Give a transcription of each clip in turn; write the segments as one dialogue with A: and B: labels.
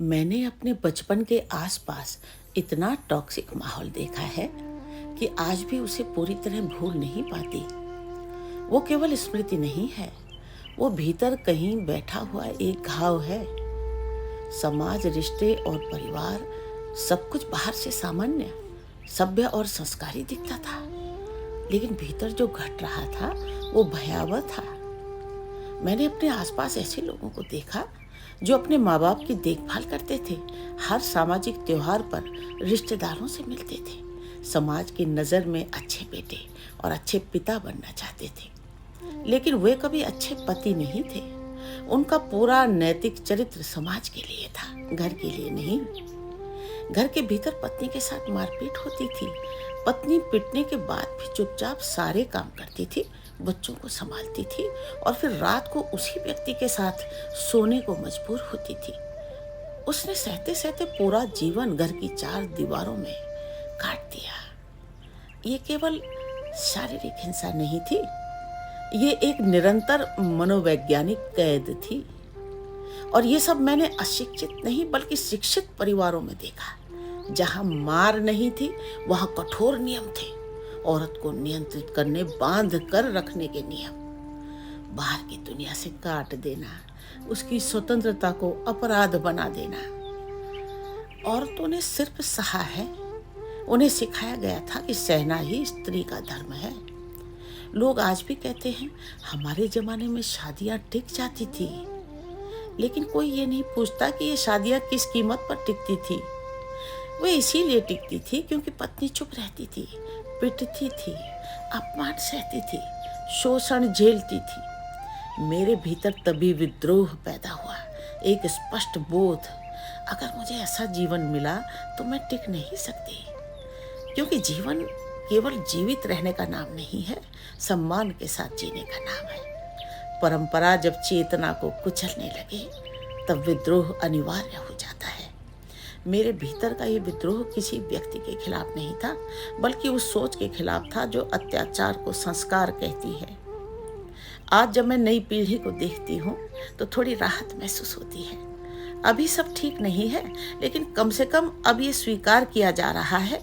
A: मैंने अपने बचपन के आसपास इतना टॉक्सिक माहौल देखा है कि आज भी उसे पूरी तरह भूल नहीं पाती। वो केवल स्मृति नहीं है, वो भीतर कहीं बैठा हुआ एक घाव है। समाज, रिश्ते और परिवार सब कुछ बाहर से सामान्य, सभ्य और संस्कारी दिखता था, लेकिन भीतर जो घट रहा था वो भयावह था। मैंने अपने आसपास ऐसे लोगों को देखा जो अपने माँ बाप की देखभाल करते थे, हर सामाजिक त्योहार पर रिश्तेदारों से मिलते थे, समाज की नज़र में अच्छे बेटे और अच्छे पिता बनना चाहते थे, लेकिन वे कभी अच्छे पति नहीं थे। उनका पूरा नैतिक चरित्र समाज के लिए था, घर के लिए नहीं। घर के भीतर पत्नी के साथ मारपीट होती थी। पत्नी पिटने के बाद भी चुपचाप सारे काम करती थी, बच्चों को संभालती थी और फिर रात को उसी व्यक्ति के साथ सोने को मजबूर होती थी। उसने सहते सहते पूरा जीवन घर की 4 दीवारों में काट दिया। ये केवल शारीरिक हिंसा नहीं थी, ये एक निरंतर मनोवैज्ञानिक कैद थी। और ये सब मैंने अशिक्षित नहीं बल्कि शिक्षित परिवारों में देखा। जहां मार नहीं थी वहां कठोर नियम थे। औरत को नियंत्रित करने, बांध कर रखने के नियम, बाहर की दुनिया से काट देना, उसकी स्वतंत्रता को अपराध बना देना। औरतों ने सिर्फ सहा है, उन्हें सिखाया गया था कि सहना ही स्त्री का धर्म है। लोग आज भी कहते हैं हमारे जमाने में शादियां टिक जाती थी, लेकिन कोई ये नहीं पूछता कि ये शादियां किस कीमत पर टिकती थी। वे इसीलिए टिकती थी क्योंकि पत्नी चुप रहती थी, पिटती थी, अपमान सहती थी, शोषण झेलती थी। मेरे भीतर तभी विद्रोह पैदा हुआ, एक स्पष्ट बोध, अगर मुझे ऐसा जीवन मिला तो मैं टिक नहीं सकती। क्योंकि जीवन केवल जीवित रहने का नाम नहीं है, सम्मान के साथ जीने का नाम है। परंपरा जब चेतना को कुचलने लगे तब विद्रोह अनिवार्य हो जाता है। मेरे भीतर का ये विद्रोह किसी व्यक्ति के खिलाफ नहीं था, बल्कि उस सोच के खिलाफ था जो अत्याचार को संस्कार कहती है। आज जब मैं नई पीढ़ी को देखती हूँ तो थोड़ी राहत महसूस होती है। अभी सब ठीक नहीं है, लेकिन कम से कम अब ये स्वीकार किया जा रहा है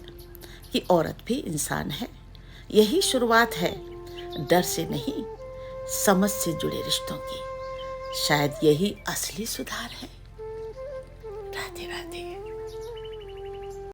A: कि औरत भी इंसान है। यही शुरुआत है, डर से नहीं, समझ से जुड़े रिश्तों की। शायद यही असली सुधार है। राधे राधे।